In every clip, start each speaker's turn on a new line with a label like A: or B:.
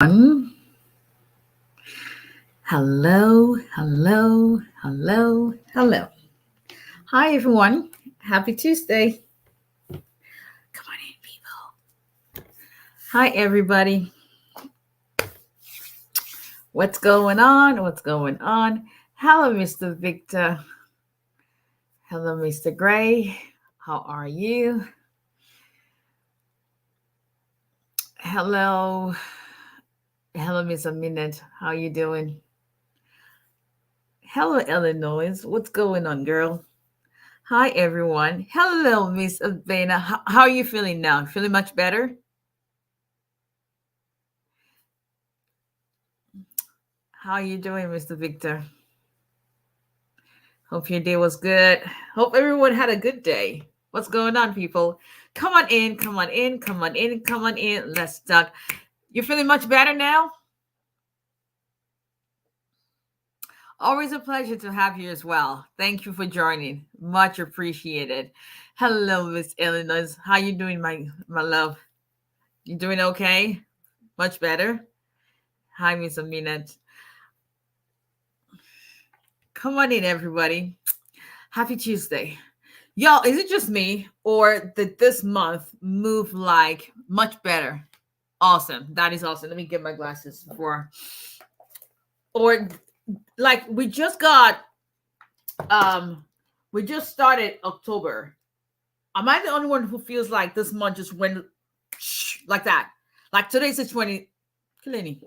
A: Hello, hello, hello, hello. Hi, everyone. Happy Tuesday. Come on in, people. Hi, everybody. What's going on? What's going on? Hello, Mr. Victor. Hello, Mr. Gray. How are you? Hello. Hello, Miss Aminet. How you doing? Hello, Illinois. What's going on, girl? Hi, everyone. Hello, Miss Avena. How are you feeling now? Feeling much better? How are you doing, Mr. Victor? Hope your day was good. Hope everyone had a good day. What's going on, people? Come on in, come on in, come on in, come on in. Let's talk. You feeling much better now? Always a pleasure to have you as well. Thank you for joining. Much appreciated. Hello, Miss Illinois. How you doing, my love? You doing okay? Much better? Hi, Miss Aminat. Come on in, everybody. Happy Tuesday. Y'all, is it just me or did this month move like much better? Awesome. That is awesome. Let me get my glasses before. Or like we just started October. Am I the only one who feels like this month just went like that? Like today's the 20. Kalini.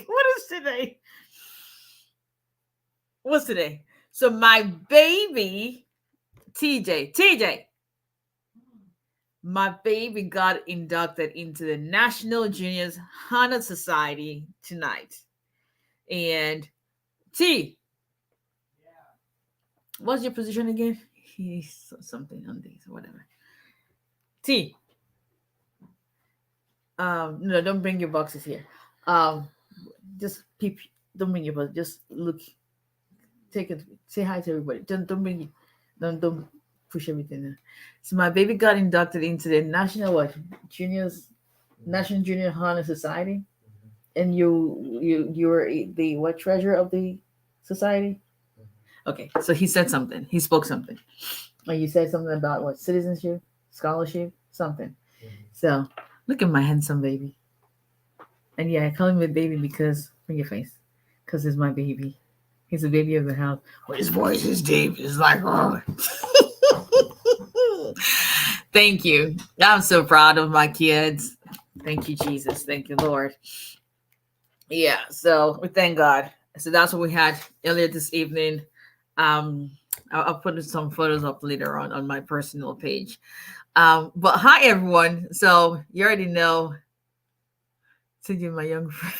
A: What is today? What's today? So my baby TJ, my baby got inducted into the National Juniors Honor Society tonight. And T, what's your position again? He's something on these, whatever. T, no, don't bring your boxes here. Just peep. Don't bring your box. Just look. Take it. Say hi to everybody. Don't bring it. Don't push everything in. So my baby got inducted into the National Junior Honor Society, and you were the what treasurer of the society. Okay, so he said something. He spoke something. Or you said something about what citizenship, scholarship, something. So look at my handsome baby. And yeah, I call him a baby because bring your face, because he's my baby. He's the baby of the house. Well, his voice is deep. It's like, oh. Thank you. I'm so proud of my kids. Thank you, Jesus. Thank you, Lord. Yeah, so we thank God. So that's what we had earlier this evening. I'll put some photos up later on my personal page. But hi, everyone. So you already know, Cindy, my young friend.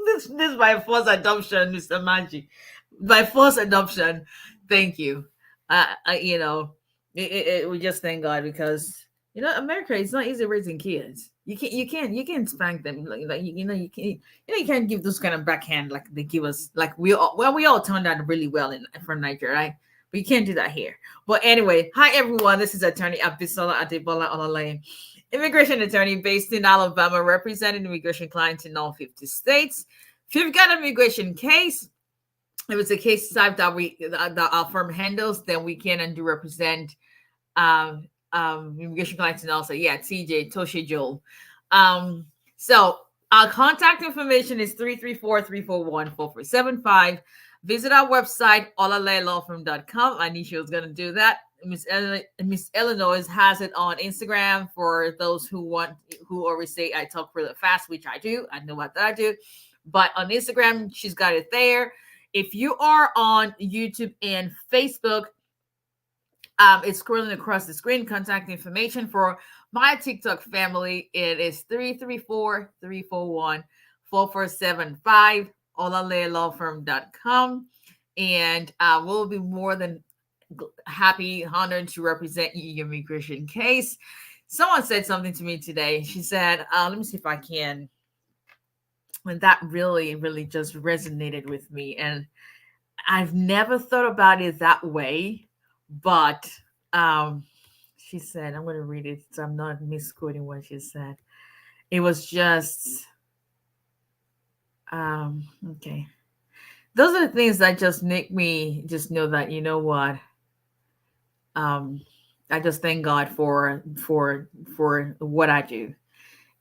A: This is my first adoption, Mr. Magic. My first adoption. Thank you. We just thank God because America is not easy raising kids. You can't spank them you can't give those kind of backhand like they give us like we all turned out really well from Nigeria, right? But you can't do that here. But anyway, hi everyone. This is Attorney Abisola Adebola Olale, immigration attorney based in Alabama, representing immigration clients in all 50 states. If you've got an immigration case, if it's a case type that our firm handles, then we can and do represent immigration clients and also TJ Toshe Joel. So our contact information is 334-341-4475. Visit our website, olalalawfirm.com. Anisha was going to do that. Miss Illinois has it on Instagram for those who always say I talk really fast, which I do. I know what that I do. But on Instagram, she's got it there. If you are on YouTube and Facebook, it's scrolling across the screen. Contact information for my TikTok family. It is 334-341-4475, olalalawfirm.com. And we'll be more than happy, honored to represent your immigration case. Someone said something to me today. She said, let me see if I can. And that really, really just resonated with me. And I've never thought about it that way. But she said, I'm going to read it so I'm not misquoting what she said. it was just okay. Those are the things that just make me just know that, you know what, I just thank God for what I do.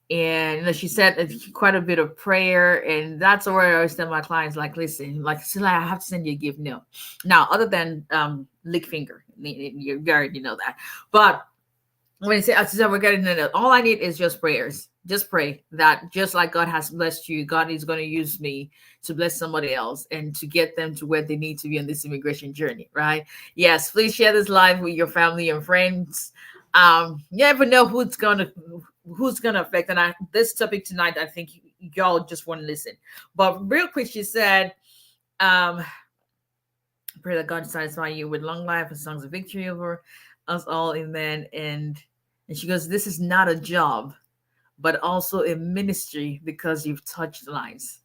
A: And she said quite a bit of prayer, and that's where I always tell my clients, like, listen, like, so I have to send you a gift. No, now other than lick finger, you already know that. But when I say we're getting into it, all I need is just prayers. Just pray that just like God has blessed you, God is going to use me to bless somebody else and to get them to where they need to be on this immigration journey, right? Yes, please share this live with your family and friends. You never know who's gonna affect. And this topic tonight, I think y'all just want to listen. But real quick, she said, pray that God satisfy you with long life and songs of victory over us all, amen. And she goes, this is not a job, but also a ministry because you've touched lives.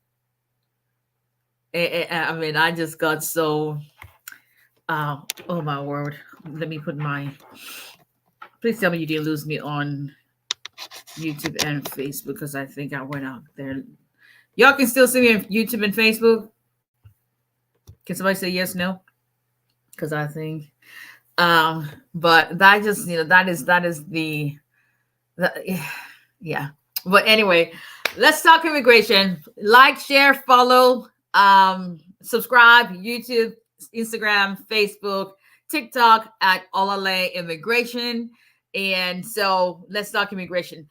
A: I mean, I just got so, oh my word. Let me put please tell me you didn't lose me on YouTube and Facebook, because I think I went out there. Y'all can still see me on YouTube and Facebook. Can somebody say yes, no? Because I think, but that just, that is yeah. But anyway, let's talk immigration. Like, share, follow, subscribe, YouTube, Instagram, Facebook, TikTok at Olale Immigration. And so let's talk immigration.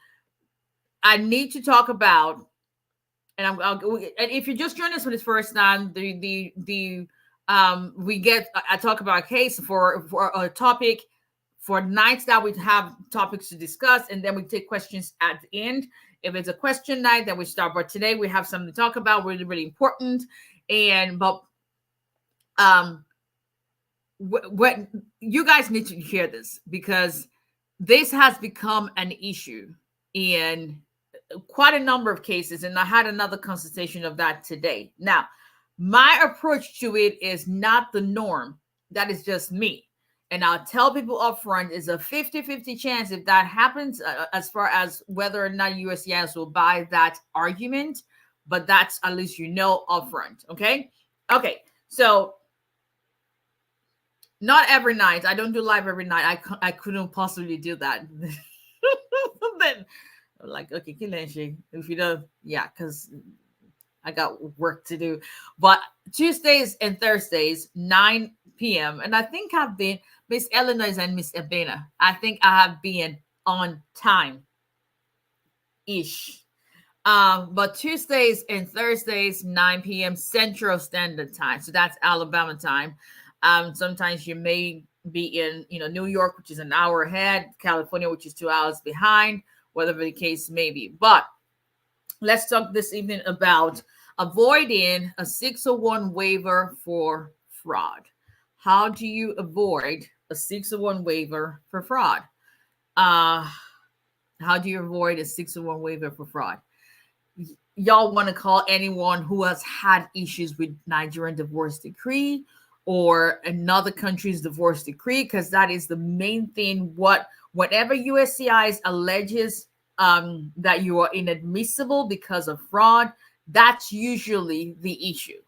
A: I need to talk about, and and if you just joined us for this first time, I talk about a case for a topic for nights that we have topics to discuss, and then we take questions at the end. If it's a question night, then we start. But today we have something to talk about, really, really important. What you guys need to hear this, because this has become an issue in quite a number of cases, and I had another consultation of that today. Now, my approach to it is not the norm. That is just me. And I'll tell people up front, is a 50-50 chance if that happens, as far as whether or not USCIS will buy that argument. But that's at least up front. Okay. So not every night. I don't do live every night. I couldn't possibly do that. Then I'm like, okay, if you don't, yeah, because I got work to do. But Tuesdays and Thursdays, 9 p.m. And I think I've been, Miss Illinois and Miss Abena, I think I have been on time-ish. But Tuesdays and Thursdays, 9 p.m. Central Standard Time. So that's Alabama time. Sometimes you may be in, New York, which is an hour ahead, California, which is 2 hours behind, whatever the case may be. But let's talk this evening about avoiding a 601 waiver for fraud. How do you avoid a 601 waiver for fraud? How do you avoid a 601 waiver for fraud? Y'all want to call anyone who has had issues with Nigerian divorce decree or another country's divorce decree, because that is the main thing. Whatever USCIS alleges that you are inadmissible because of fraud, that's usually the issue.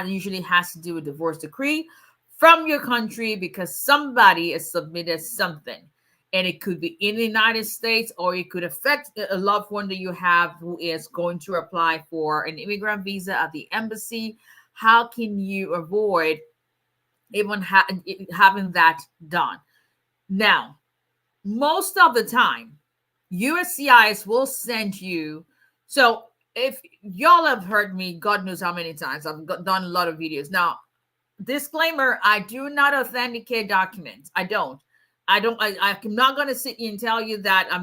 A: Usually has to do with divorce decree from your country, because somebody has submitted something. And it could be in the United States, or it could affect a loved one that you have who is going to apply for an immigrant visa at the embassy. How can you avoid even having that done? Now, most of the time, USCIS will send you. So if y'all have heard me, God knows how many times, I've done a lot of videos. Now, disclaimer, I do not authenticate documents. I'm not going to sit here and tell you that I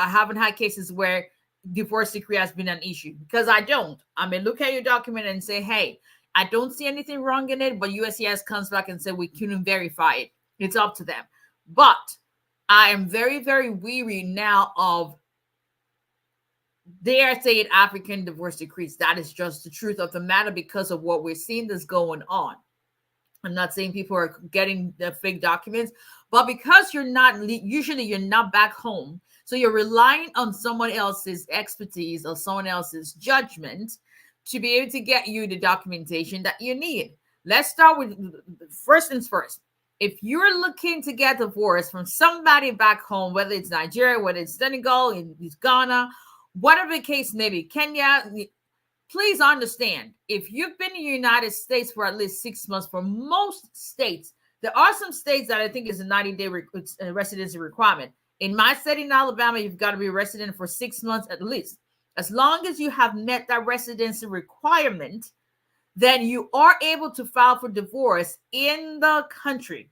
A: haven't had cases where divorce decree has been an issue, because I don't. I may look at your document and say, hey, I don't see anything wrong in it, but USCIS comes back and say we couldn't verify it. It's up to them. But I am very, very weary now of, dare say it, African divorce decrees. That is just the truth of the matter, because of what we're seeing that's going on. I'm not saying people are getting the fake documents, but because you're not, usually you're not back home, so you're relying on someone else's expertise or someone else's judgment to be able to get you the documentation that you need. Let's start with first things first. If you're looking to get divorced from somebody back home, whether it's Nigeria, whether it's Senegal, it's Ghana, whatever the case may be, Kenya, please understand, if you've been in the United States for at least 6 months, for most states, there are some states that I think is a 90-day residency requirement. In my state in Alabama, you've got to be a resident for 6 months at least. As long as you have met that residency requirement, then you are able to file for divorce in the country,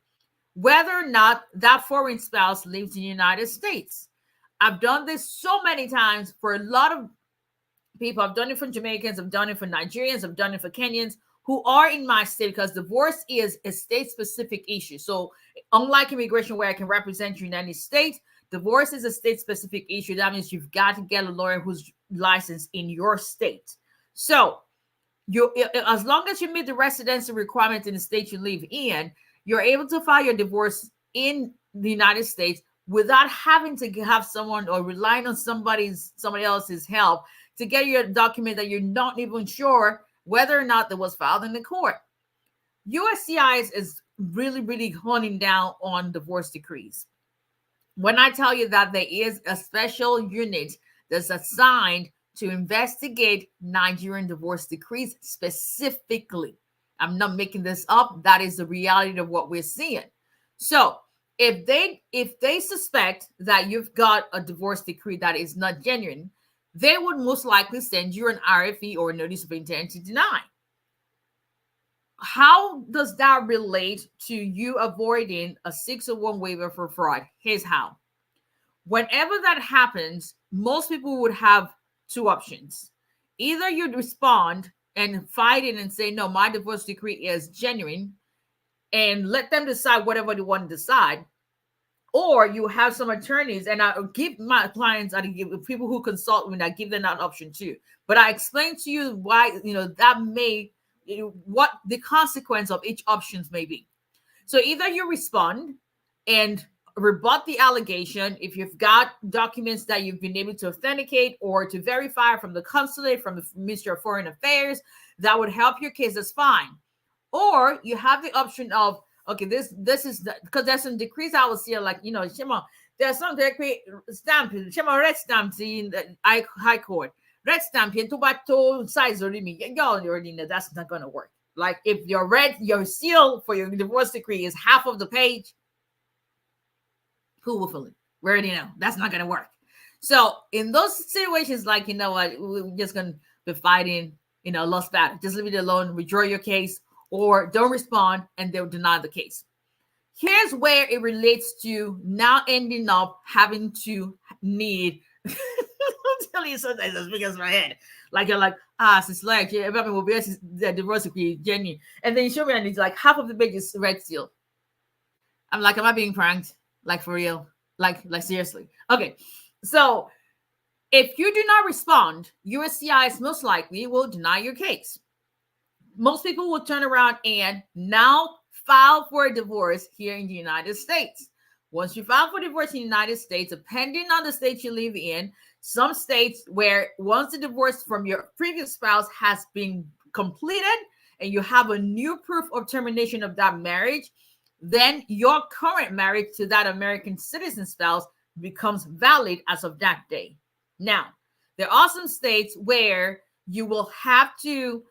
A: whether or not that foreign spouse lives in the United States. I've done this so many times for a lot of people. I've done it for Jamaicans, I've done it for Nigerians, I've done it for Kenyans who are in my state, because divorce is a state-specific issue. So unlike immigration, where I can represent you in any state, divorce is a state-specific issue. That means you've got to get a lawyer who's licensed in your state. So you, as long as you meet the residency requirement in the state you live in, you're able to file your divorce in the United States without having to have someone or relying on somebody else's help to get your document that you're not even sure whether or not that was filed in the court. USCIS is really, really honing down on divorce decrees. When I tell you that there is a special unit that's assigned to investigate Nigerian divorce decrees specifically, I'm not making this up. That is the reality of what we're seeing. So if they suspect that you've got a divorce decree that is not genuine, they would most likely send you an RFE or a notice of intent to deny. How does that relate to you avoiding a 601 waiver for fraud? Here's how. Whenever that happens, most people would have two options. Either you'd respond and fight it and say, no, my divorce decree is genuine, and let them decide whatever they want to decide. Or you have some attorneys, and I give my clients, I give people who consult me, I give them that option too. But I explain to you why, that may, what the consequence of each options may be. So either you respond and rebut the allegation if you've got documents that you've been able to authenticate or to verify from the consulate, from the Ministry of Foreign Affairs, that would help your case, that's fine. Or you have the option of, okay, this is because there's some decrees I will see, like, there's some decree stamp, red stamp in the High Court, red stamp in to size already. You already know that's not going to work. Like if your seal for your divorce decree is half of the page, who will fill it? We already know that's not going to work. So in those situations, like, we're just going to be fighting, lost battle. Just leave it alone, withdraw your case, or don't respond, and they'll deny the case. Here's where it relates to now ending up having to need, I'm telling you sometimes as big as my head. Like, you're like, it's like, everybody will be the divorce decree, Jenny. And then you show me, and it's like half of the page is red seal. I'm like, am I being pranked? Like, for real? Like seriously? Okay. So if you do not respond, USCIS most likely will deny your case. Most people will turn around and now file for a divorce here in the United States. Once you file for divorce in the United States, depending on the state you live in, some states where once the divorce from your previous spouse has been completed and you have a new proof of termination of that marriage, then your current marriage to that American citizen spouse becomes valid as of that day. Now, there are some states where you will have to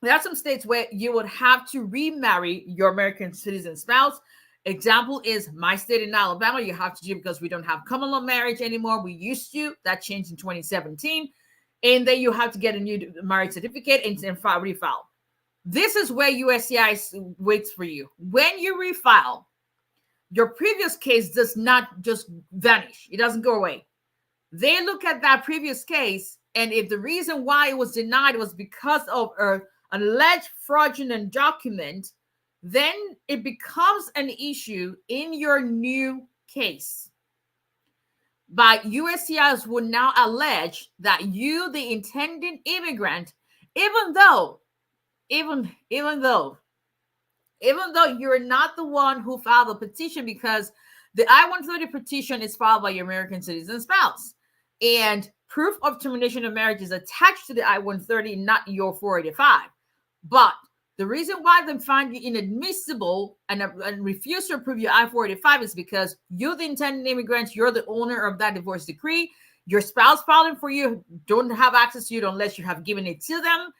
A: there are some states where you would have to remarry your American citizen spouse. Example is my state in Alabama. You have to do, because we don't have common law marriage anymore. We used to. That changed in 2017. And then you have to get a new marriage certificate and refile. This is where USCIS waits for you. When you refile, your previous case does not just vanish. It doesn't go away. They look at that previous case, and if the reason why it was denied was because of an alleged fraudulent document, then it becomes an issue in your new case. But USCIS will now allege that you, the intended immigrant, even though even though you're not the one who filed the petition, because the I-130 petition is filed by your American citizen spouse, and proof of termination of marriage is attached to the I-130, not your 485. But the reason why they find you inadmissible and refuse to approve your I-485 is because you're the intended immigrant, you're the owner of that divorce decree. Your spouse filing for you don't have access to it unless you have given it to them.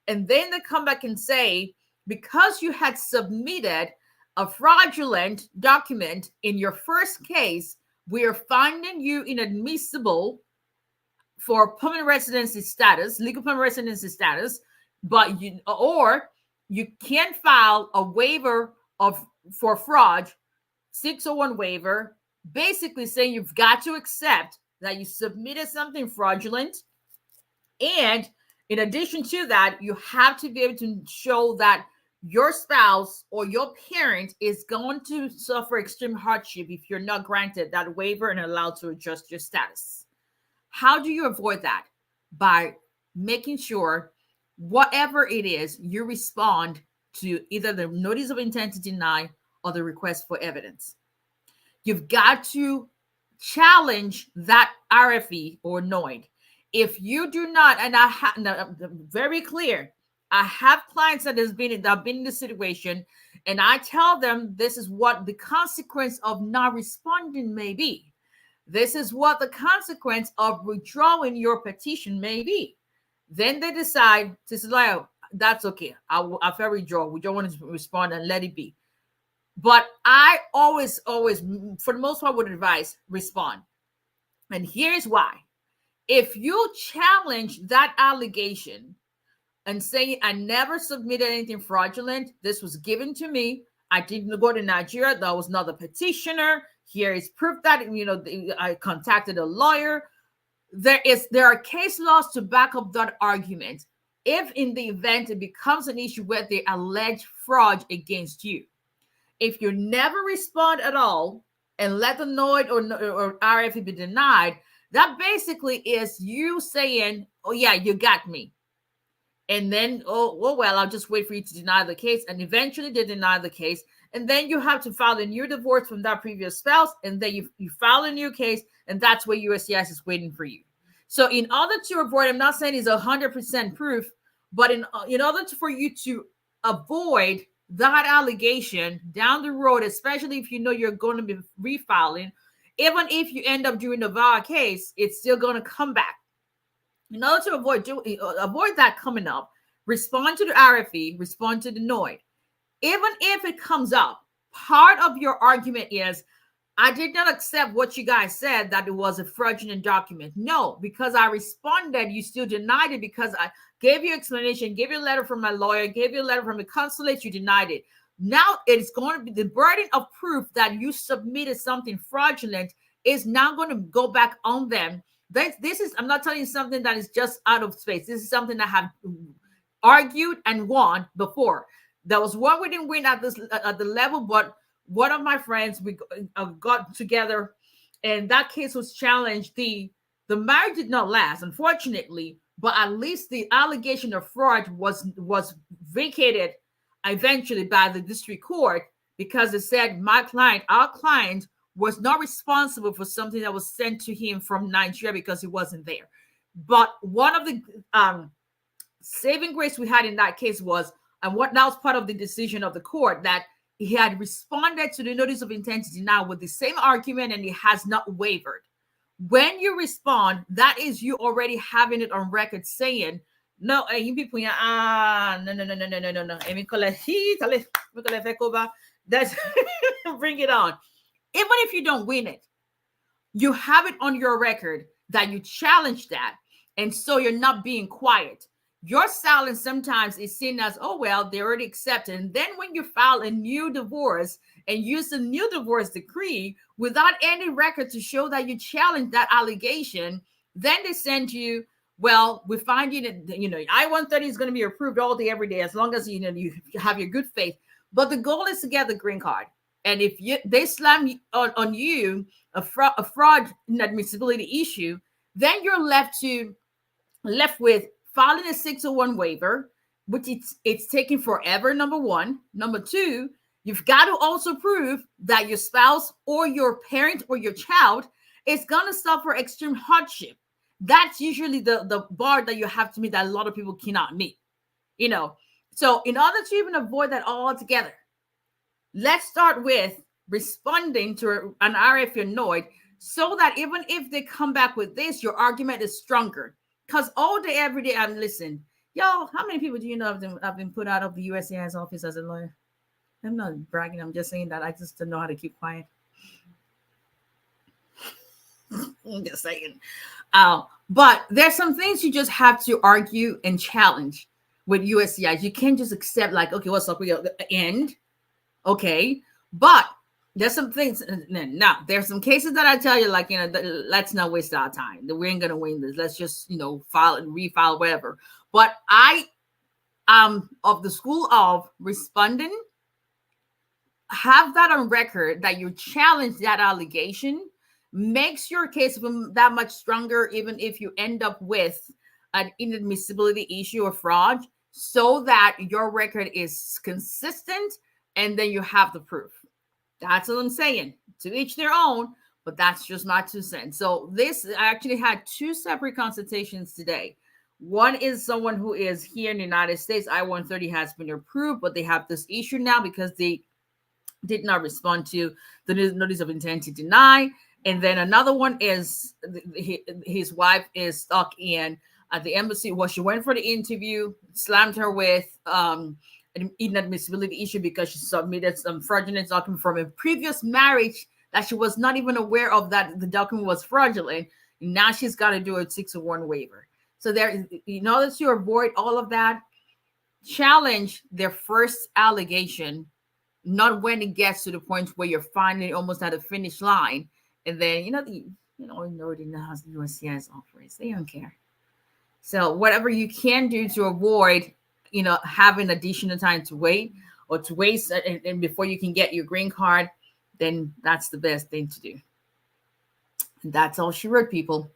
A: And then they come back and say, because you had submitted a fraudulent document in your first case, we are finding you inadmissible for permanent residency status, legal permanent residency status, but you can't file a waiver for fraud, 601 waiver, basically saying you've got to accept that you submitted something fraudulent. And in addition to that, you have to be able to show that your spouse or your parent is going to suffer extreme hardship if you're not granted that waiver and allowed to adjust your status. How do you avoid that? By making sure whatever it is, you respond to either the notice of intent to deny or the request for evidence. You've got to challenge that RFE or NOID. If you do not, and I'm very clear, I have clients that have been in this situation, and I tell them this is what the consequence of not responding may be. This is what the consequence of withdrawing your petition may be. Then they decide, that's okay. I'll withdraw. We don't want to respond and let it be. But I always, for the most part, would advise respond. And here's why. If you challenge that allegation and say, I never submitted anything fraudulent, this was given to me, I didn't go to Nigeria, that was not the petitioner, here is proof that, I contacted a lawyer. There are case laws to back up that argument if in the event it becomes an issue where they allege fraud against you. If you never respond at all and let the NOID or RFE be denied, that basically is you saying, oh yeah, you got me. And then, well, I'll just wait for you to deny the case. And eventually they deny the case. And then you have to file a new divorce from that previous spouse. And then you file a new case. And that's where USCIS is waiting for you. So in order to avoid, I'm not saying it's 100% proof, but in order for you to avoid that allegation down the road, especially if you know you're going to be refiling, even if you end up doing the VAWA case, it's still going to come back. In order to avoid that coming up, respond to the RFE, respond to the NOID. Even if it comes up, part of your argument is, I did not accept what you guys said, that it was a fraudulent document. No, because I responded, you still denied it because I gave you explanation, gave you a letter from my lawyer, gave you a letter from the consulate, you denied it. Now it's going to be the burden of proof that you submitted something fraudulent is now going to go back on them. This is, I'm not telling you something that is just out of space. This is something I have argued and won before. There was one we didn't win at the level, but one of my friends, we got together, and that case was challenged. The marriage did not last, unfortunately, but at least the allegation of fraud was vacated eventually by the district court, because it said our client was not responsible for something that was sent to him from Nigeria because he wasn't there. But one of the saving grace we had in that case was, and what that was part of the decision of the court, that he had responded to the notice of intent to deny with the same argument, and he has not wavered. When you respond, that is you already having it on record saying, no, you people, no. That's bring it on. Even if you don't win it, you have it on your record that you challenged that, and so you're not being quiet. Your silence sometimes is seen as, oh, well, they already accepted. And then when you file a new divorce and use a new divorce decree without any record to show that you challenged that allegation, then they send you, well, we find you that, I-130 is going to be approved all day, every day, as long as, you have your good faith. But the goal is to get the green card. And if they slam on you a fraud inadmissibility issue, then you're left with filing a 601 waiver which it's taking forever, number one. Number two, you've got to also prove that your spouse or your parent or your child is going to suffer extreme hardship. That's usually the bar that you have to meet that a lot of people cannot meet, you know. So in order to even avoid that altogether, let's start with responding to an RF you're annoyed, so that even if they come back with this, your argument is stronger. Because all day, every day, I'm listening. Y'all, how many people do you know have been put out of the USCIS office as a lawyer? I'm not bragging. I'm just saying that I just don't know how to keep quiet. I'm just saying. But there's some things you just have to argue and challenge with USCIS. You can't just accept like, okay, what's up? We end. Okay. But there's some things. Now, there's some cases that I tell you, like, you know, let's not waste our time. We ain't going to win this. Let's just, you know, file and refile, whatever. But I am of the school of responding. Have that on record that you challenge that allegation, makes your case that much stronger, even if you end up with an inadmissibility issue or fraud, so that your record is consistent and then you have the proof. That's what I'm saying. To each their own, but that's just my 2 cents. So this, I actually had 2 separate consultations today. One is someone who is here in the United States. I-130 has been approved, but they have this issue now because they did not respond to the notice of intent to deny. And then another one is his wife is stuck in at the embassy. Well, she went for the interview, slammed her with an inadmissibility issue because she submitted some fraudulent document from a previous marriage that she was not even aware of, that the document was fraudulent. And now she's got to do a 601 waiver. So there, in order to avoid all of that, challenge their first allegation, not when it gets to the point where you're finally almost at the finish line. And then, you know, already know how the USCIS operates. They don't care. So whatever you can do to avoid, you know, having additional time to wait or to waste and before you can get your green card, then that's the best thing to do. And that's all she wrote, people.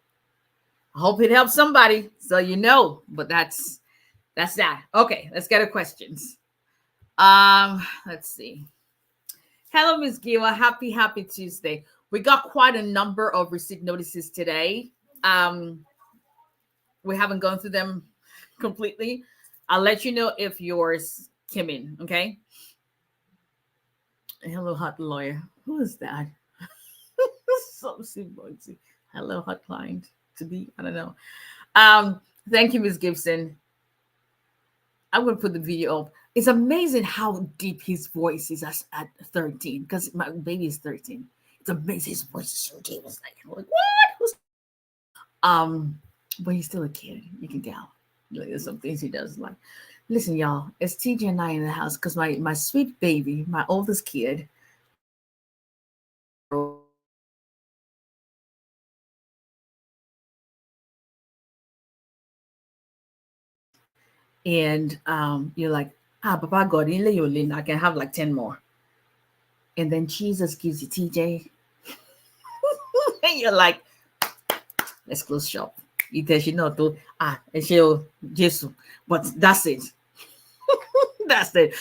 A: I hope it helps somebody, so you know. But that's that. Okay, let's get to questions. Let's see. Hello, Ms. Giwa. Happy Tuesday. We got quite a number of receipt notices today. We haven't gone through them completely. I'll let you know if yours came in, okay? Hello, hot lawyer. Who is that? Hello, hot client to be. I don't know. Thank you, Ms. Gibson. I'm going to put the video up. It's amazing how deep his voice is at 13, because my baby is 13. It's amazing. His voice is so deep. It's like what? But he's still a kid. You can tell. Like, there's some things he does like. Listen, y'all, it's TJ and I in the house because my sweet baby, my oldest kid, and you're like, Papa God, I can have like 10 more. And then Jesus gives you TJ. And you're like, let's close shop. And she'll just, but that's it. That's it.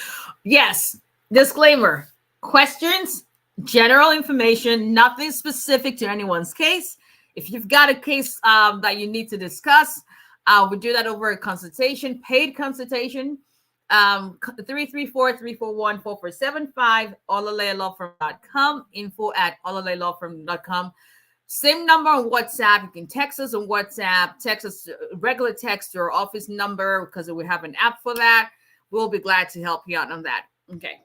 A: Yes. Disclaimer. Questions, general information, nothing specific to anyone's case. If you've got a case that you need to discuss, we do that over a consultation, paid consultation. 334-341-4475, olalayalawfirm.com, info@olalayalawfirm.com. Same number on WhatsApp. You can text us on WhatsApp, text us regular text to our office number because we have an app for that. We'll be glad to help you out on that. Okay.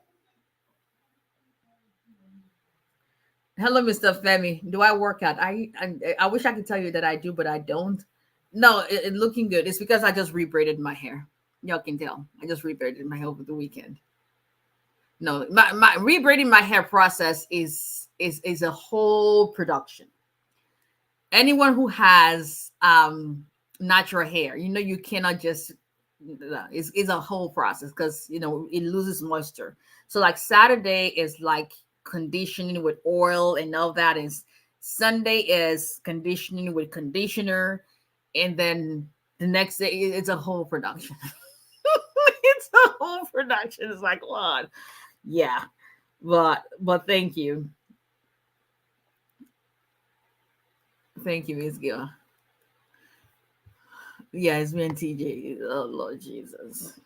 A: Hello, Mr. Femi. Do I work out? I wish I could tell you that I do, but I don't. No, it's looking good. It's because I just rebraided my hair. Y'all can tell. I just rebraided my hair over the weekend. No, my rebraiding my hair process is a whole production. Anyone who has natural hair, you know, you cannot just, it's a whole process because, you know, it loses moisture. So like Saturday is like conditioning with oil and all that. Is Sunday is conditioning with conditioner. And then the next day it's a whole production. the whole production is like, what? Yeah, but thank you, Miss Gill. Yeah, it's me and TJ. Oh Lord Jesus.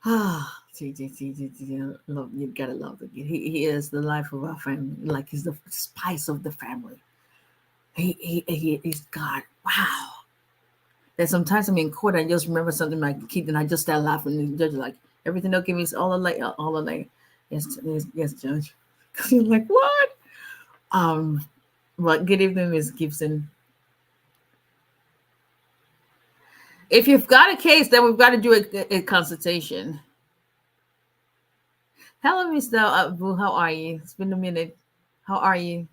A: Ah, TJ, love you. Gotta love the kid. He is the life of our family. Like he's the spice of the family. He's God. Wow. That sometimes I'm in court, I just remember something my kid, and I just start laughing. And the judge is like, everything okay, Miss all alike, all alike. Yes, Judge. You're like, what? But good evening, Miss Gibson. If you've got a case, then we've got to do a consultation. Hello, Mr. Abu. How are you? It's been a minute. How are you?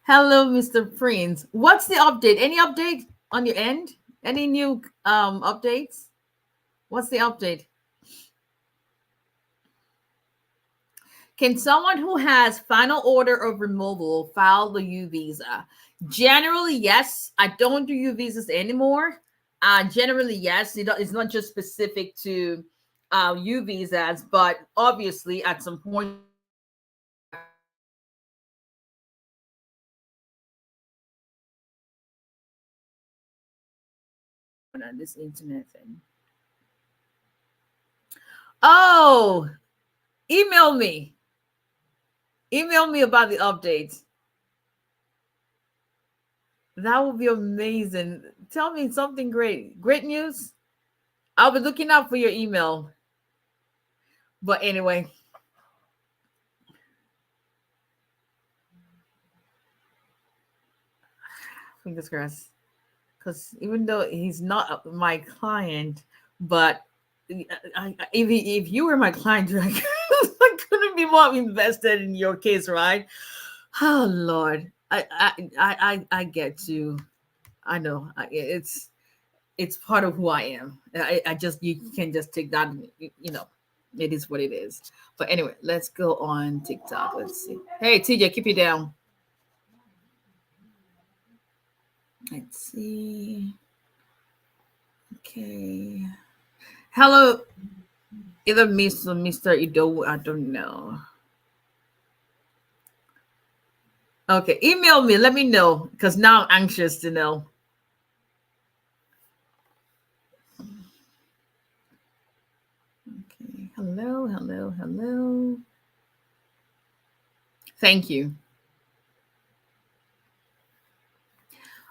A: Hello, Mr. Prince. What's the update? Any update on your end? Any new updates? What's the update? Can someone who has final order of removal file the U visa? Generally, yes. I don't do U visas anymore. Generally, yes. It's not just specific to U visas, but obviously at some point. On this internet thing. Oh, email me. Email me about the updates. That would be amazing. Tell me something great. Great news. I'll be looking out for your email. But anyway. Fingers crossed. Because even though he's not my client, but if you were my client, I couldn't be more invested in your case, right? Oh Lord, I get to. I know it's part of who I am. I just you can just take that. It is what it is. But anyway, let's go on TikTok. Let's see. Hey TJ, keep it down. Let's see. Okay. Hello, either Miss or Mr. Ido. I don't know. Okay, email me. Let me know because now I'm anxious to know. Okay. Hello. Thank you.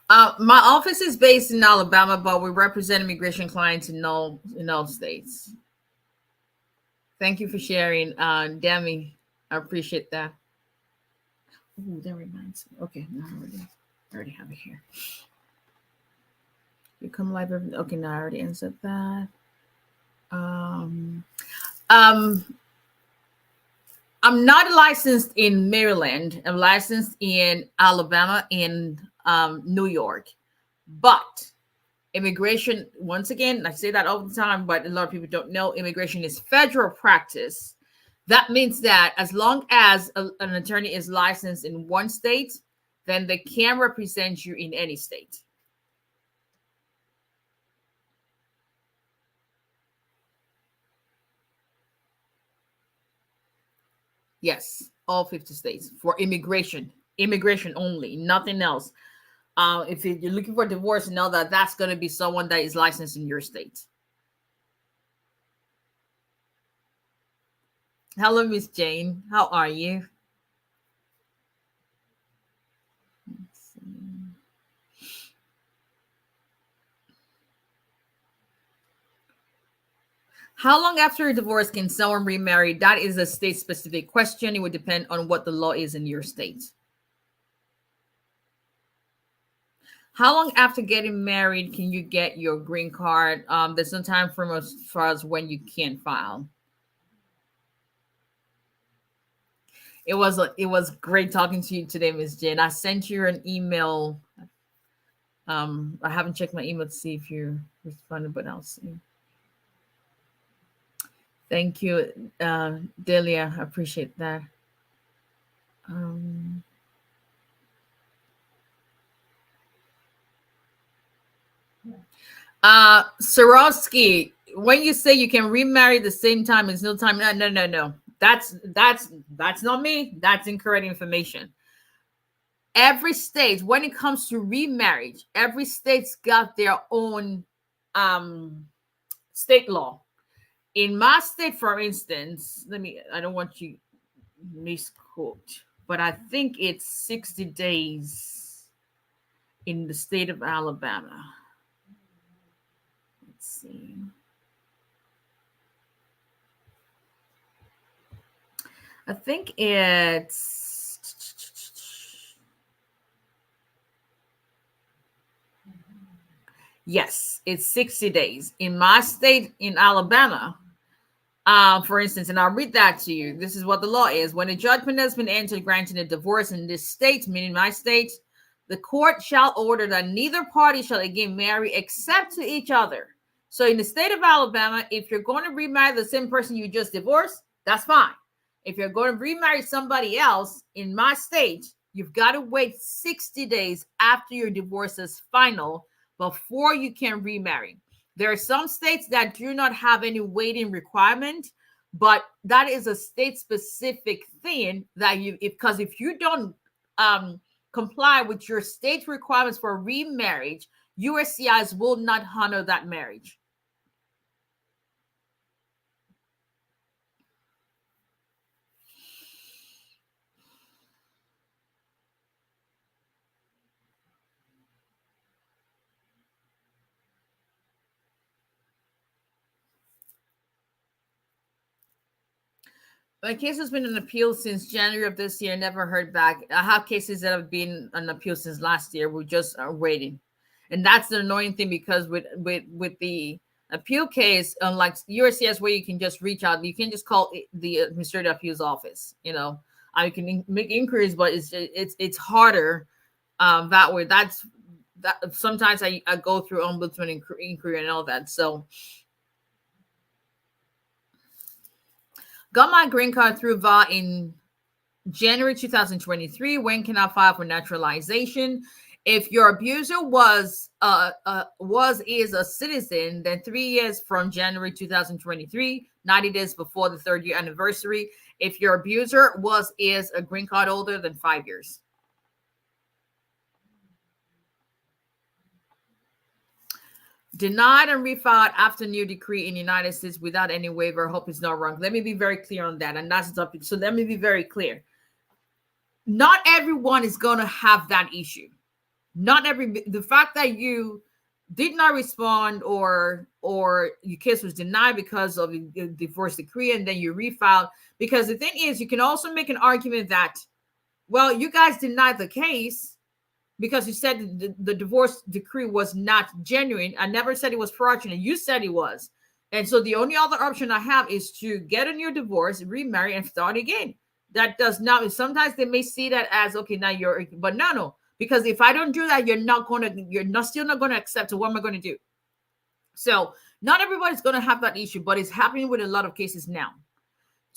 A: My office is based in Alabama, but we represent immigration clients in all states. Thank you for sharing, Demi. I appreciate that. Ooh, that reminds me. Okay, no, I already have it here. You come live. Okay, no, I already answered that. I'm not licensed in Maryland. I'm licensed in Alabama and New York. But immigration, once again, I say that all the time, but a lot of people don't know immigration is federal practice. That means that as long as an attorney is licensed in one state, then they can represent you in any state. Yes, all 50 states for immigration only, nothing else. If you're looking for divorce and all that, that's going to be someone that is licensed in your state. Hello, Miss Jane. How are you? How long after a divorce can someone remarry? That is a state-specific question. It would depend on what the law is in your state. How long after getting married can you get your green card? There's some time frame as far as when you can file. It was great talking to you today, Miss Jen. I sent you an email. I haven't checked my email to see if you responded, but I'll see. Thank you, Delia. I appreciate that. Swarovski, when you say you can remarry the same time, it's no time. No. That's not me. That's incorrect information. Every state, when it comes to remarriage, every state's got their own state law. In my state, for instance, I don't want you misquote, but I think it's 60 days in the state of Alabama. Let's see. I think it's 60 days. In my state, in Alabama, for instance, and I'll read that to you. This is what the law is. When a judgment has been entered granting a divorce in this state, meaning my state, the court shall order that neither party shall again marry except to each other. So in the state of Alabama, if you're going to remarry the same person you just divorced, that's fine. If you're going to remarry somebody else in my state, you've got to wait 60 days after your divorce is final before you can remarry. There are some states that do not have any waiting requirement, but that is a state-specific thing that because if you don't comply with your state requirements for remarriage, USCIS will not honor that marriage. My case has been an appeal since January of this year. Never heard back. I have cases that have been an appeal since last year. We just are waiting, and that's the annoying thing because with the appeal case, unlike USCIS, where you can just reach out, you can just call the administrative appeals office. You know, I can make inquiries, but it's harder that way. That sometimes I go through ombudsman inquiry and all that. So. Got my green card through VA in January 2023. When can I file for naturalization? If your abuser is a citizen, then 3 years from January 2023, 90 days before the 3rd year anniversary. If your abuser is a green card holder, then 5 years. Denied and refiled after new decree in the United States without any waiver. Hope it's not wrong. Let me be very clear on that. And that's the topic. So let me be very clear. Not everyone is going to have that issue. The fact that you did not respond or your case was denied because of the divorce decree and then you refiled. Because the thing is, you can also make an argument that, well, you guys denied the case because you said the divorce decree was not genuine. I never said it was fraudulent. You said it was. And so the only other option I have is to get a new divorce, remarry, and start again. That does not, sometimes they may see that as, okay, now but no. Because if I don't do that, you're still not going to accept it. What am I going to do? So not everybody's going to have that issue, but it's happening with a lot of cases now.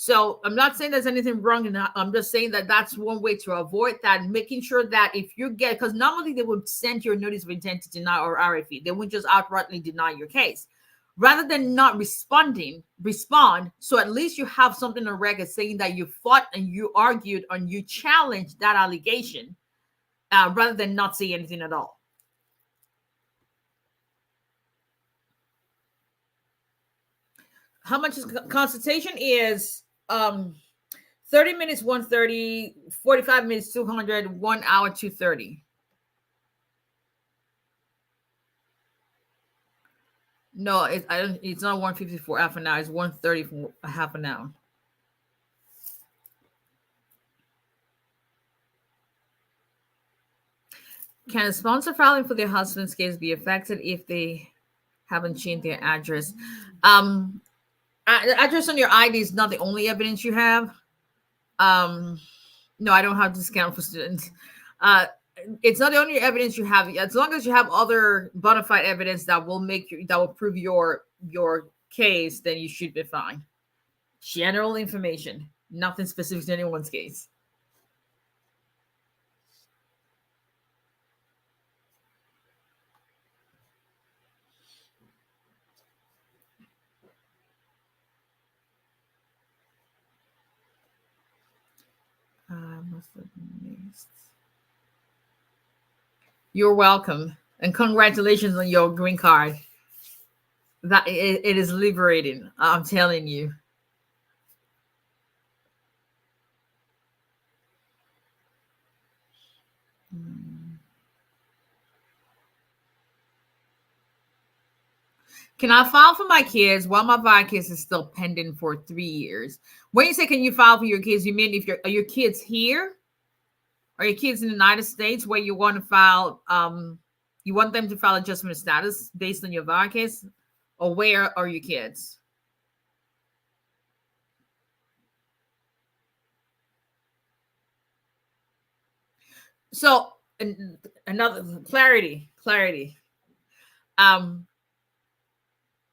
A: So I'm not saying there's anything wrong in that. I'm just saying that that's one way to avoid that, making sure that if you because normally they would send you a notice of intent to deny or RFE. They would just outrightly deny your case. Rather than not respond. So at least you have something on record saying that you fought and you argued and you challenged that allegation rather than not say anything at all. How much is consultation is 30 minutes 130, 45 minutes 200, 1 hour 230. No, it's not 150 for half an hour. It's 130 for half an hour. Can a sponsor filing for their husband's case be affected if they haven't changed their address? Address on your ID is not the only evidence you have. No, I don't have discount for students. It's not the only evidence you have. As long as you have other bona fide evidence that will prove your case, then you should be fine. General information, nothing specific to anyone's case. must have missed. You're welcome. And congratulations on your green card. That it is liberating. I'm telling you. Can I file for my kids while my VA case is still pending for 3 years? When you say can you file for your kids, you mean if are your kids here? Are your kids in the United States where you want to file you want them to file adjustment of status based on your VA case? Or where are your kids? So another clarity.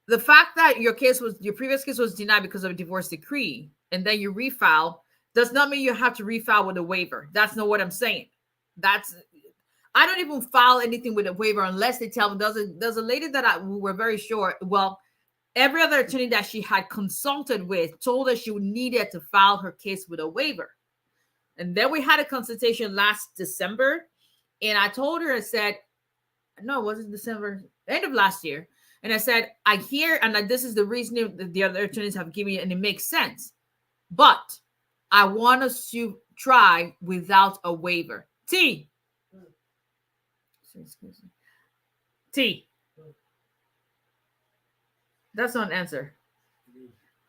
A: The fact that your previous case was denied because of a divorce decree, and then you refile, does not mean you have to refile with a waiver. That's not what I'm saying. I don't even file anything with a waiver unless they tell me. There's a lady that we were very sure. Well, every other attorney that she had consulted with told her she needed to file her case with a waiver. And then we had a consultation last December, and I told her, I said, no, it wasn't December, end of last year. And I said, I hear, and this is the reason that the other attorneys have given me, and it makes sense. But I want us to try without a waiver. T. That's not an answer.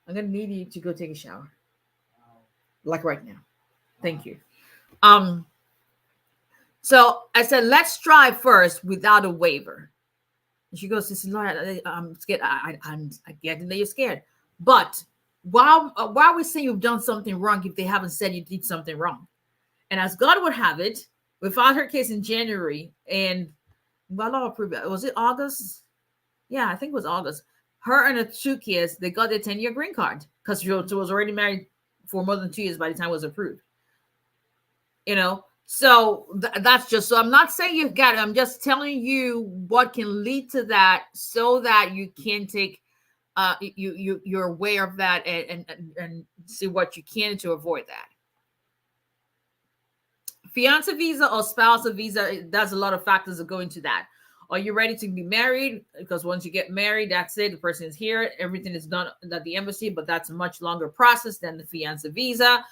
A: I'm going to need you to go take a shower. Like right now. Thank you. So I said, let's try first without a waiver. And she goes, Lord, I'm scared. I get that you're scared. But why are we saying you've done something wrong if they haven't said you did something wrong? And as God would have it, we filed her case in January, and was it August? Yeah, I think it was August. Her and her 2 kids, they got their 10-year green card because she was already married for more than 2 years by the time it was approved. So that's just, so I'm not saying you've got it. I'm just telling you what can lead to that so that you can take, you're aware of that and see what you can to avoid that. Fiance visa or spousal visa, there's a lot of factors that go into that. Are you ready to be married? Because once you get married, that's it. The person is here. Everything is done at the embassy, but that's a much longer process than the fiance visa.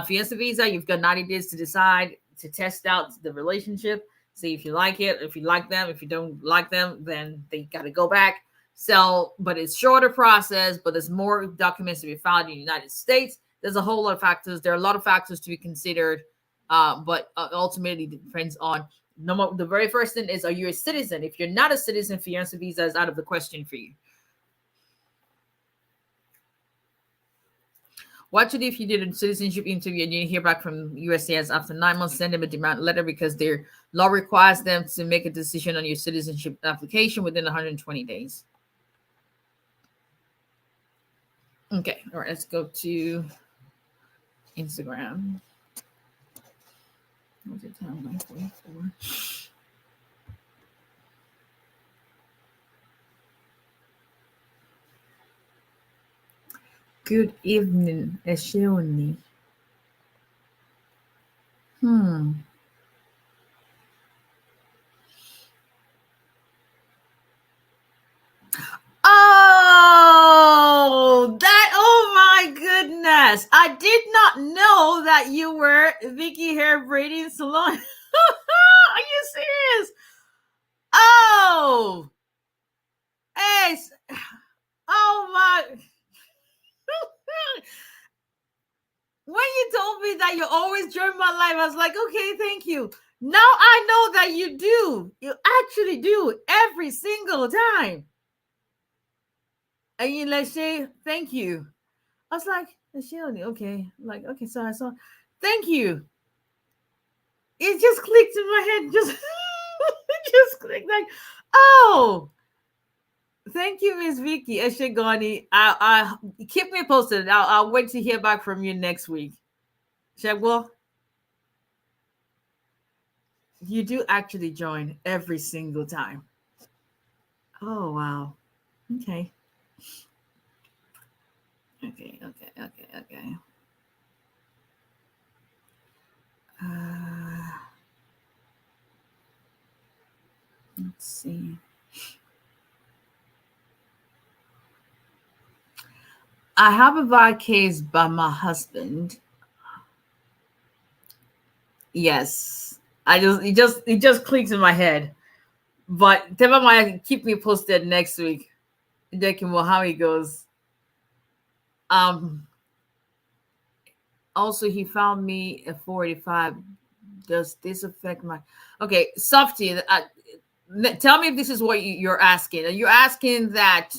A: Fiance visa, you've got 90 days to decide, to test out the relationship, see if you like it, if you like them. If you don't like them, then they got to go back. So, but it's shorter process, but there's more documents to be filed in the United States. There's a whole lot of factors. There are a lot of factors to be considered, but ultimately it depends on the very first thing is, are you a citizen? If you're not a citizen, fiance visa is out of the question for you. What to do if you did a citizenship interview and you didn't hear back from USCIS after 9 months? Send them a demand letter because their law requires them to make a decision on your citizenship application within 120 days. Okay, all right, let's go to Instagram. What's it time? 9:44. Good evening, Eshoni. Oh my goodness. I did not know that you were Vicky Hair Braiding Salon. Are you serious? Oh. Hey. Oh my. When you told me that you always join my life, I was like, okay, thank you. Now I know that you do. You actually do every single time. And you like say, thank you. I was like, okay. Like, okay, so I saw, thank you. It just clicked in my head. Just clicked like, oh. Thank you, Miss Vicky 𝒔𝐚𝐥𝐿𝐷. I keep me posted. I'll wait to hear back from you next week. Shagwell, you do actually join every single time. Oh wow. Okay. Okay. Let's see. I have a VI case by my husband. Yes. It just clicks in my head. But Teva might keep me posted next week. 𝒊𝒎𝒏𝒕, how it goes. Also he found me at 485. Does this affect my Softy? Tell me if this is what you're asking. Are you asking that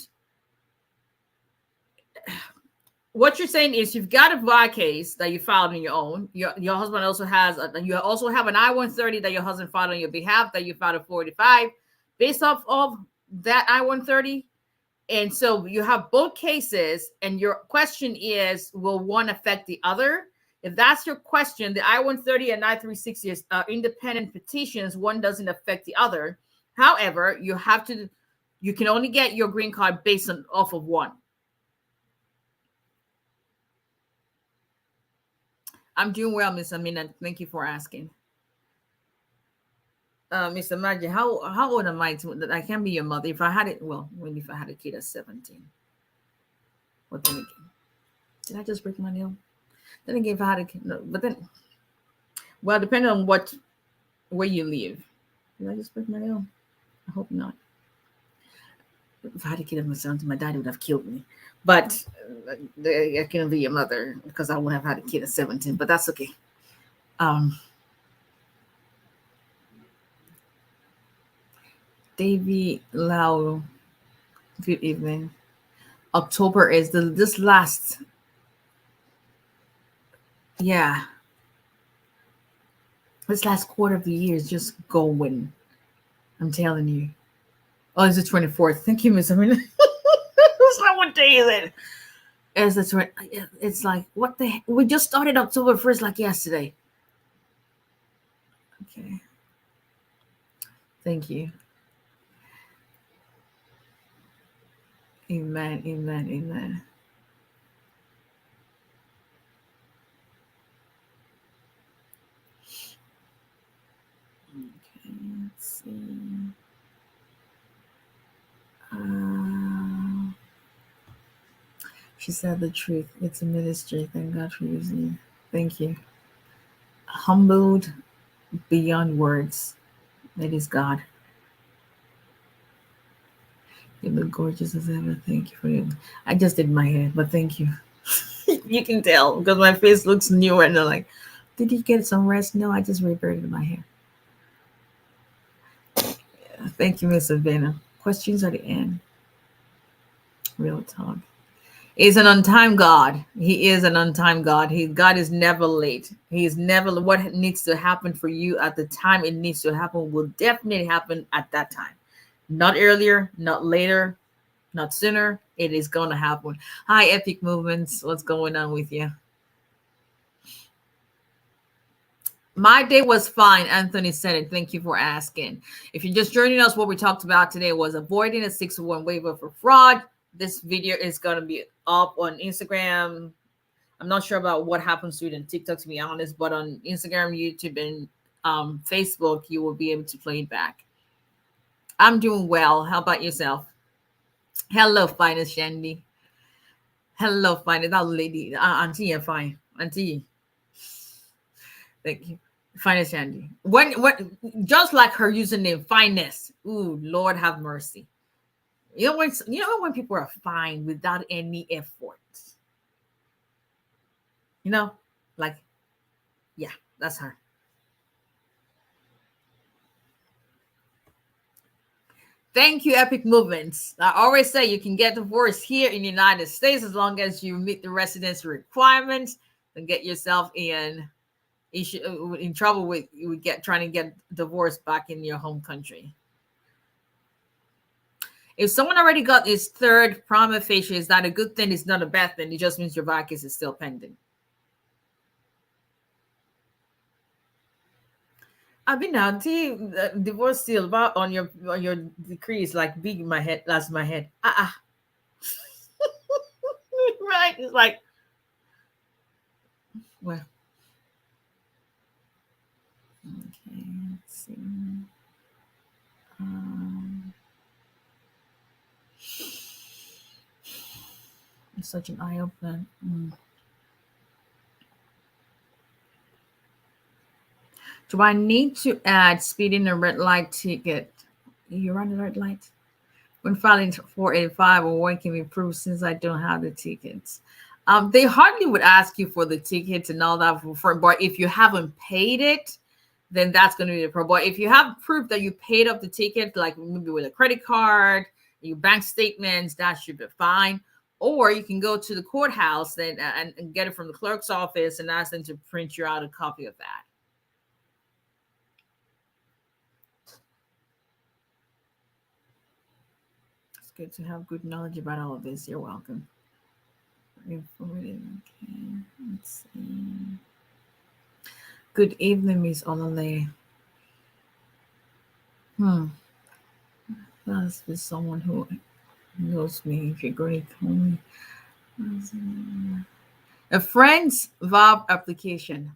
A: what you're saying is you've got a VI case that you filed on your own. Your husband also has you also have an I-130 that your husband filed on your behalf that you filed at 485 based off of that I-130. And so you have both cases, and your question is, will one affect the other? If that's your question, the I-130 and I-360 are independent petitions. One doesn't affect the other. However, you can only get your green card based off of one. I'm doing well, Miss Amina. Thank you for asking. Miss Imagine, how old am I that I can be your mother? If I had it, well, if I had a kid at 17. What then again? Did I just break my nail? Then again, if I had a kid, no, but then, well, depending on where you live. Did I just break my nail? I hope not. If I had a kid at my 17, my dad would have killed me. But I can't be your mother because I wouldn't have had a kid at 17, but that's okay. Davy Lau, good evening. October is this last. Yeah. This last quarter of the year is just going. I'm telling you. Oh, it's the 24th. Thank you, Miss Amina. What day is it? It's like, what the heck? We just started October 1st like yesterday. Okay. Thank you. Amen, amen, amen. Okay, let's see. She said the truth. It's a ministry. Thank God for using you. Thank you. Humbled beyond words. It is God. You look gorgeous as ever. Thank you for you. I just did my hair, but thank you. You can tell because my face looks new and they're like, did you get some rest? No, I just reverted my hair. Yeah, thank you, Miss Savannah. Questions at the end. Real talk. Is an on-time God. He is an on-time God. God is never late. He is never. What needs to happen for you at the time it needs to happen will definitely happen at that time. Not earlier, not later, not sooner. It is going to happen. Hi, Epic Movements. What's going on with you? My day was fine. Anthony said it. Thank you for asking. If you're just joining us, what we talked about today was avoiding a 601 waiver for fraud. This video is going to be up on Instagram. I'm not sure about what happens to it on TikTok, to be honest, but on Instagram, YouTube, and Facebook, you will be able to play it back. I'm doing well. How about yourself? Hello, finest Shandy. Hello, finest that lady. Auntie, you're fine. Auntie. Thank you. Finest Shandy. When just like her username, finest. Ooh, Lord have mercy. You know when people are fine without any effort. Like, yeah, that's her. Thank you, Epic Movements. I always say you can get divorced here in the United States as long as you meet the residency requirements and get yourself in trouble with trying to get divorced back in your home country. If someone already got his third prima facie, is that a good thing? It's not a bad thing. It just means your VI case is still pending. I've been now. Divorce still about on your decree is like big in my head. That's my head. Right? It's like, well, see. It's such an eye opener. Do I need to add speeding a red light ticket? You run the red light? When filing 485 or one can be proved since I don't have the tickets. They hardly would ask you for the tickets and all that for, but if you haven't paid it, then that's going to be the problem. But if you have proof that you paid up the ticket, like maybe with a credit card, your bank statements, that should be fine. Or you can go to the courthouse then and get it from the clerk's office and ask them to print you out a copy of that. It's good to have good knowledge about all of this. You're welcome. Okay, let's see. Good evening, Miss Olale. That's with someone who knows me. If you're going to call me a friend's VAB application.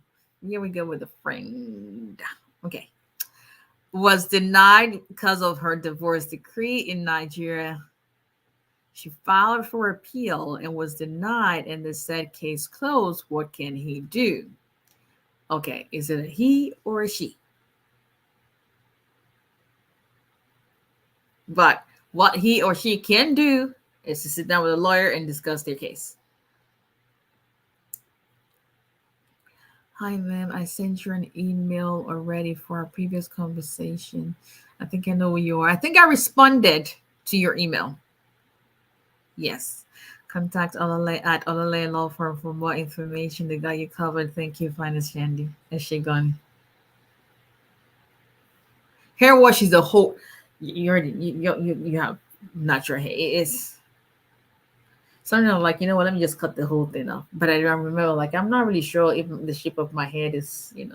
A: Here we go with a friend. Okay. Was denied because of her divorce decree in Nigeria. She filed for appeal and was denied, and they said case closed. What can he do? Okay, is it a he or a she? But what he or she can do is to sit down with a lawyer and discuss their case. Hi, ma'am. I sent you an email already for our previous conversation. I think I know who you are. I think I responded to your email. Yes. Contact Olale at Olale Law Firm for more information. They got you covered. Thank you, Finest Shandy. 𝒊𝒎𝒏𝒈. Hair wash is a whole. You have natural hair. It's something like, you know what, let me just cut the whole thing off. But I remember, like, I'm not really sure if the shape of my head is, I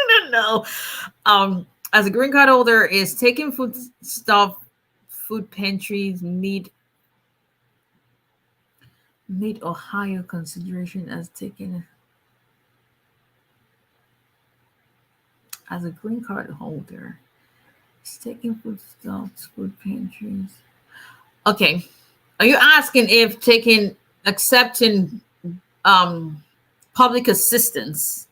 A: don't know. As a green card holder, is taking food stuff, food pantries, meet Ohio consideration as taking as a green card holder. It's taking food stuff, food pantries. Okay. Are you asking if accepting public assistance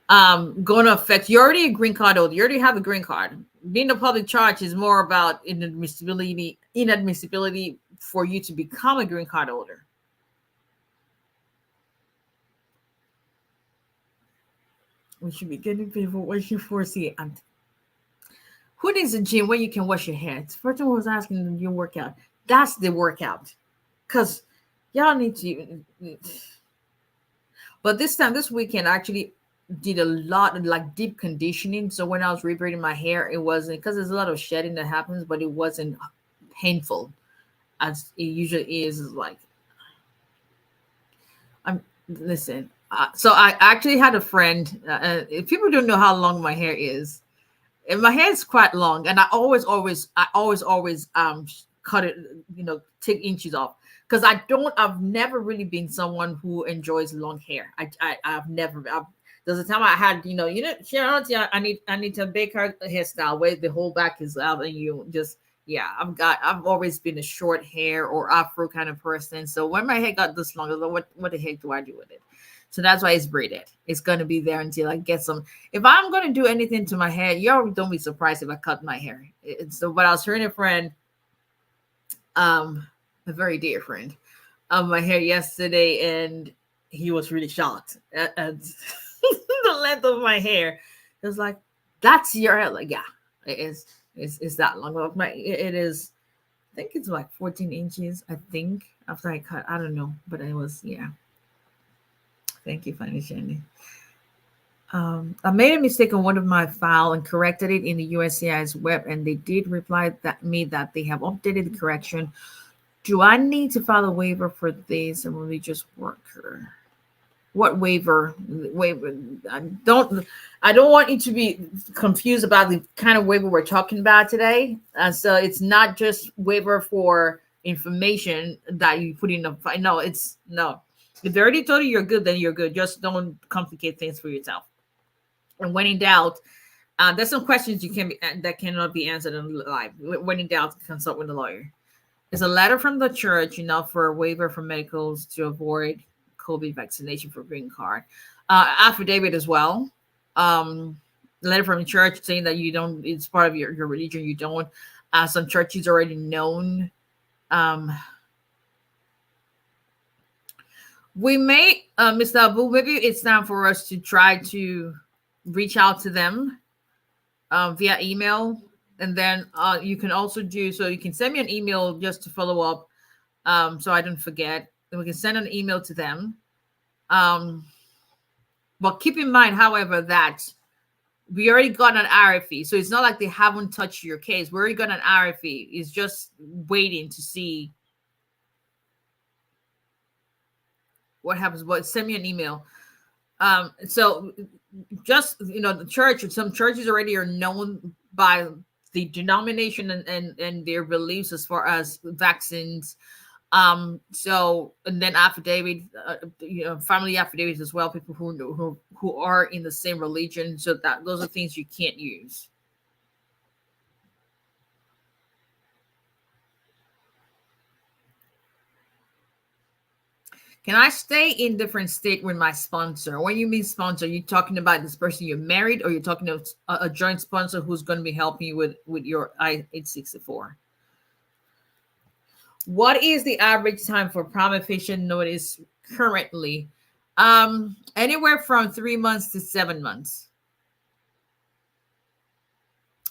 A: going to affect? You're already a green card holder. You already have a green card. Being a public charge is more about inadmissibility for you to become a green card holder. We should be getting paid for what you foresee. Who needs a gym where you can wash your hands? First one was asking your workout. That's the workout. Because y'all need to. But this weekend, I actually did a lot of like deep conditioning. So when I was rebraiding my hair, it wasn't, because there's a lot of shedding that happens, but it wasn't painful as it usually is. Like, listen. So I actually had a friend. If people don't know how long my hair is, and my hair is quite long, and I always cut it, take inches off, because I've never really been someone who enjoys long hair. I've never. There's a time I had, I need to bake her hairstyle where the whole back is out, and you just, I've always been a short hair or afro kind of person. So when my hair got this long, I was like, what the heck do I do with it? So that's why it's braided. It's going to be there until I get some. If I'm going to do anything to my hair, y'all don't be surprised if I cut my hair. But I was hearing a friend, a very dear friend, my hair yesterday, and he was really shocked at the length of my hair. It was like, that's your hair. Like, yeah, it's that long. It is, I think it's like 14 inches, I think, after I cut. I don't know, but it was, yeah. Thank you, Fanny Shandy. I made a mistake on one of my file and corrected it in the USCIS web, and they did reply that they have updated the correction. Do I need to file a waiver for this? A religious worker? What waiver? I don't want you to be confused about the kind of waiver we're talking about today. So it's not just waiver for information that you put in a file. No, no. If they already told you you're good, then you're good. Just don't complicate things for yourself. And when in doubt, there's some questions that cannot be answered in live. When in doubt, consult with a lawyer. It's a letter from the church, for a waiver from medicals to avoid COVID vaccination for green card. Affidavit as well. Letter from the church saying that you don't, it's part of your religion, you don't. Some churches already known. We may, Mr. Abu, maybe it's time for us to try to reach out to them via email. And then you can also you can send me an email just to follow up so I don't forget. And we can send an email to them. But keep in mind, however, that we already got an RFE. So it's not like they haven't touched your case. We already got an RFE. It's just waiting to see what happens. But send me an email. So just, the church, some churches already are known by the denomination and their beliefs as far as vaccines. So, and then affidavit, family affidavits as well, people who are in the same religion. So that those are things you can't use. Can I stay in different state with my sponsor? When you mean sponsor, you talking about this person you're married, or you're talking about a joint sponsor who's going to be helping you with your I-864? What is the average time for prima facie notice currently? Anywhere from 3 months to 7 months.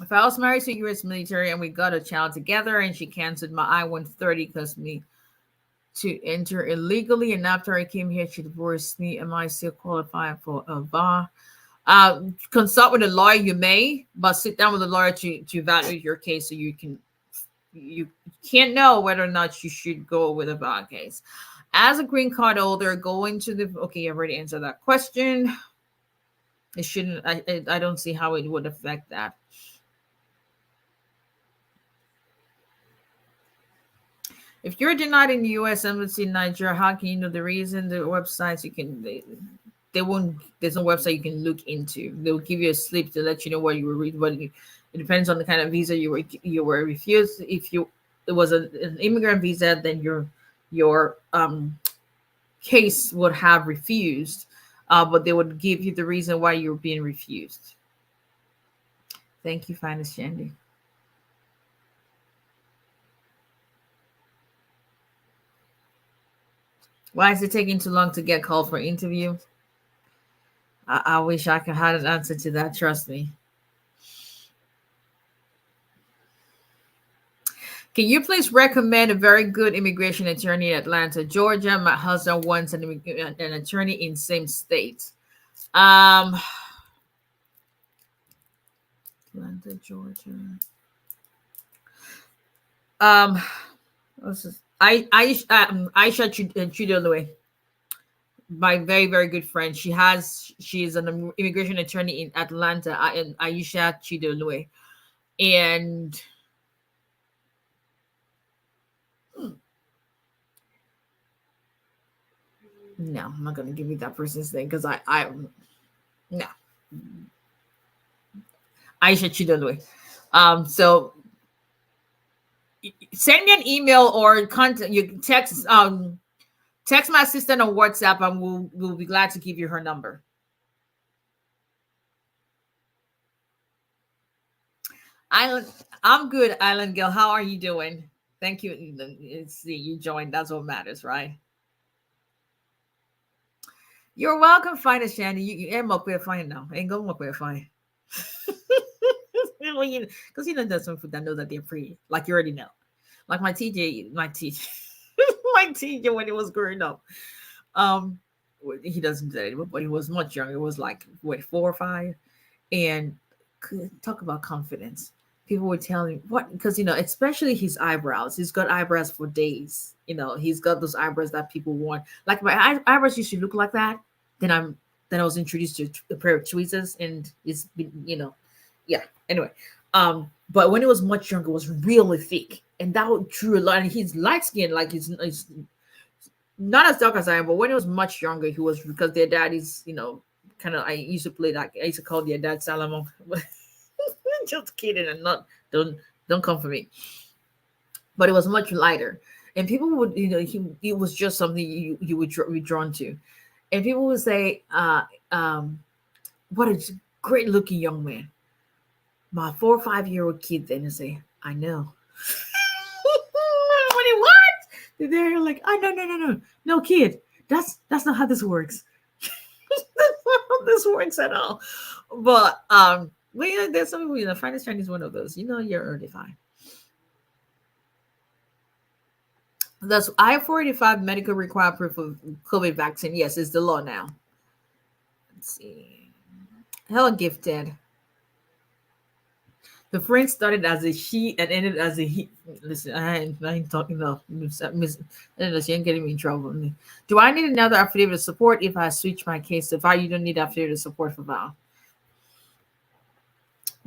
A: If I was married to U.S. military and we got a child together and she canceled my I-130 because me to enter illegally, and after I came here, she divorced me, am I still qualified for a bar? Consult with a lawyer, you may, but sit down with a lawyer to evaluate your case so you can't know whether or not you should go with a bar case. As a green card holder, going to the, okay, I already answered that question. It shouldn't, I don't see how it would affect that. If you're denied in the U.S. Embassy in Nigeria, how can you know the reason? The websites you can, they won't, there's no website you can look into. They'll give you a slip to let you know what you were reading. But it depends on the kind of visa you were refused. If it was an immigrant visa, then your case would have refused, but they would give you the reason why you were being refused. Thank you, Finest Shandy. Why is it taking too long to get called for interview? I wish I could have an answer to that. Trust me. Can you please recommend a very good immigration attorney in Atlanta, Georgia? My husband wants an attorney in same state. Atlanta, Georgia. 𝐈𝐫𝐿𝐽, my very, very good friend. She is an immigration attorney in Atlanta, 𝐈𝐫𝐽𝐿𝐽. And no, I'm not going to give you that person's name because no. 𝐈𝐫𝐽𝐿𝐽. So send me an email or contact. You text my assistant on WhatsApp, and we'll be glad to give you her number. I'm good, Island Girl. How are you doing? Thank you. See, you joined. That's what matters, right? You're welcome, Finest Shandy. You am up there fine now. Ain't going up there fine. Because there's some food that know that they're free. Like you already know. Like my TJ my TJ when he was growing up. He doesn't do that anymore, but he was much younger. It was like 4 or 5. And talk about confidence. People would tell him what, because especially his eyebrows. He's got eyebrows for days. He's got those eyebrows that people want. Like my eyebrows used to look like that. Then I was introduced to a pair of tweezers, and it's been, yeah. Anyway, but when he was much younger, it was really thick, and that drew a lot. And he's light skinned, like he's not as dark as I am. But when he was much younger, he was, because their dad is, kind of, I used to play like, I used to call their dad Salomon. Just kidding, and not, don't come for me. But it was much lighter, and people would, it was just something you would be drawn to, and people would say, "What a great looking young man." My 4 or 5 year old kid then say, "I know." What? They're like, "Oh, no, kid. That's not how this works. That's not how this works at all." But there's some people, finance Chinese is one of those. You're already fine. Thus, I-485 medical required proof of COVID vaccine. Yes, it's the law now. Let's see. Hello, gifted. The French started as a she and ended as a he. Listen, I ain't talking enough. She ain't getting me in trouble. Do I need another affidavit of support if I switch my case to VAL? You don't need affidavit of support for VAL.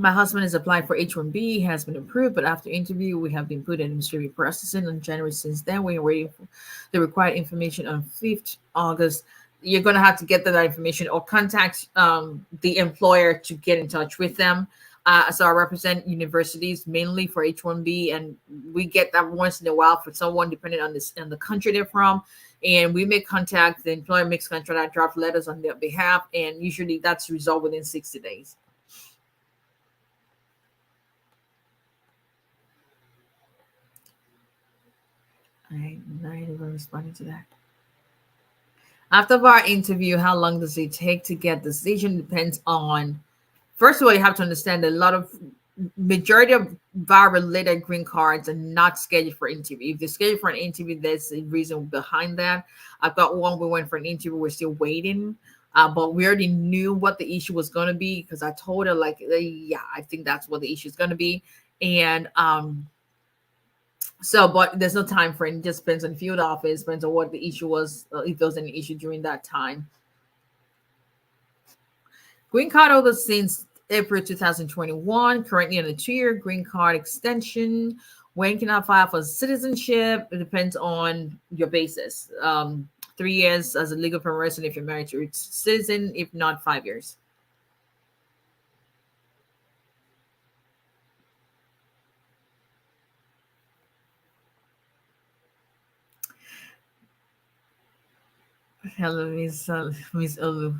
A: My husband has applied for H-1B. He has been approved, but after interview, we have been put in administrative processing on January. Since then, we're waiting for the required information on 5th August. You're going to have to get that information or contact the employer to get in touch with them. So I represent universities mainly for H-1B, and we get that once in a while for someone depending on the country they're from. And we make contact. The employer makes contact. I draft letters on their behalf, and usually that's resolved within 60 days. I'm not even responding to that. After our interview, how long does it take to get the decision? Depends on, first of all, you have to understand that a lot of majority of VAL-related green cards are not scheduled for interview. If they're scheduled for an interview, there's a reason behind that. I've got one, we went for an interview, we're still waiting. But we already knew what the issue was going to be because I told her, like, yeah, I think that's what the issue is going to be. And so, but there's no time frame. It just depends on field office, depends on what the issue was, if there was any issue during that time. Green card holder since April 2021, currently on a 2-year green card extension. When can I file for citizenship? It depends on your basis. 3 years as a legal permanent resident if you're married to a citizen, if not 5 years. Hello, Miss Olu.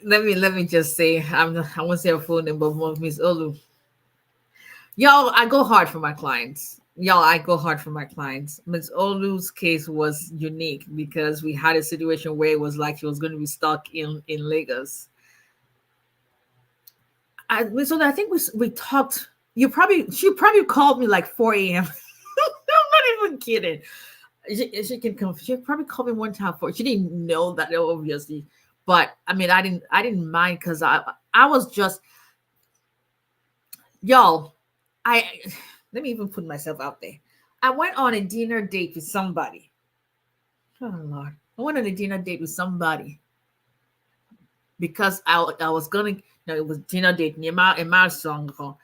A: Let me just say, I won't say her full name, but Miss Olu. Y'all, I go hard for my clients. Miss Olu's case was unique because we had a situation where it was like she was going to be stuck in Lagos. Miss Olu, I think we talked. She probably called me like 4 a.m. I'm not even kidding. She can come. She probably called me one time for. She didn't know that, obviously, but I mean, I didn't mind because I was just, y'all. Let me even put myself out there. I went on a dinner date with somebody. Oh Lord, I went on a dinner date with somebody because I was gonna. It was dinner date. In my song called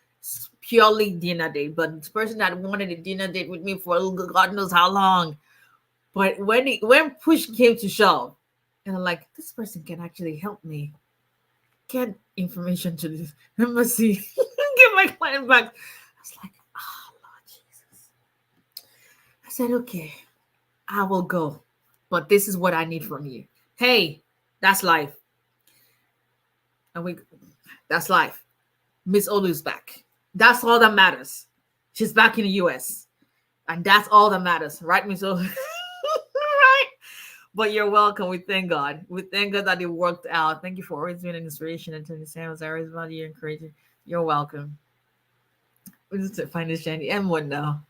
A: purely dinner date, but this person that wanted a dinner date with me for God knows how long. But when push came to shove, and I'm like, this person can actually help me get information to this embassy, get my client back. I was like, oh Lord Jesus. I said, okay, I will go, but this is what I need from you. Hey, that's life. And that's life. Miss Olu's back. That's all that matters. She's back in the US. And that's all that matters, right, Miss Olu? Right? But you're welcome. We thank God. We thank God that it worked out. Thank you for always being an inspiration and to Sam Zara's value and encouraging. You're welcome. We just find this Shandy M1 now.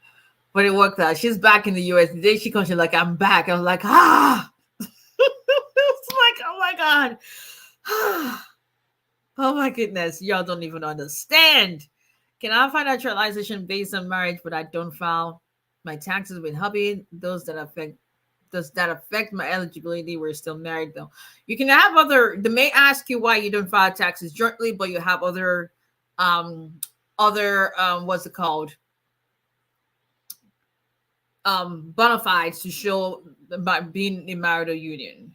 A: But it worked out. She's back in the US. The day she comes, she's like, I'm back. I was like, ah. It's like, oh my God. Oh my goodness. Y'all don't even understand. Can I find naturalization based on marriage, but I don't file my taxes with hubby? Does that affect my eligibility? We're still married though. You can have they may ask you why you don't file taxes jointly, but you have other what's it called? Bona fides to show by being in marital union.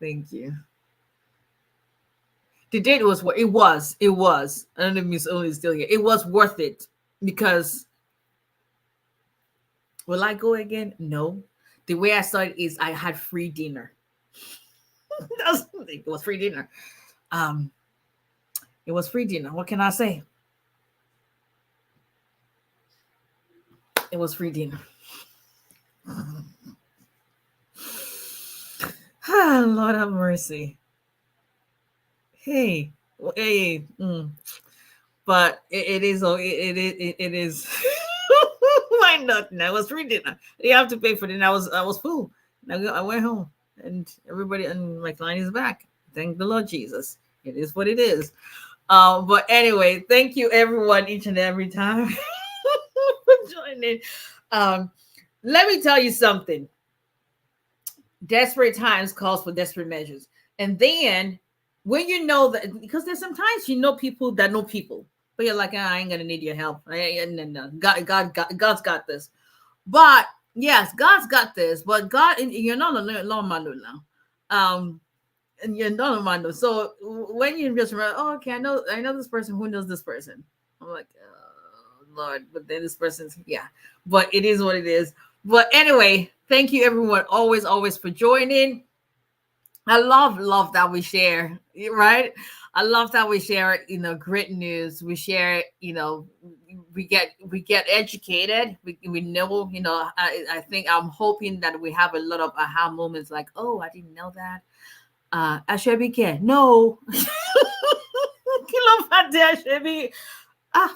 A: Thank you. The date was what it was. I don't know if Miss Only is still here. It was worth it because will I go again? No. The way I started is I had free dinner. It was free dinner. Um, it was free dinner. What can I say? It was free dinner. Lord have mercy. Hey, hey. But it is. It is. Why not? I was free dinner. You have to pay for dinner. I was full. I went home, and everybody and my client is back. Thank the Lord Jesus. It is what it is. But anyway, thank you everyone each and every time for joining. Let me tell you something. Desperate times calls for desperate measures. And then when you know that, because there's sometimes you know people that know people, but you're like, I ain't gonna need your help. No. God's got this. But yes, God's got this. But God, you're not alone, now. And you're not alone. So when you just remember, oh, okay, I know this person who knows this person. I'm like, oh, Lord, but then this person's But it is what it is. But anyway, thank you everyone always for joining. I love that we share, right? I love that we share, great news. We share, we get educated. We know, I think I'm hoping that we have a lot of aha moments like, oh, I didn't know that. I should be care. No. Kilo fat there should be.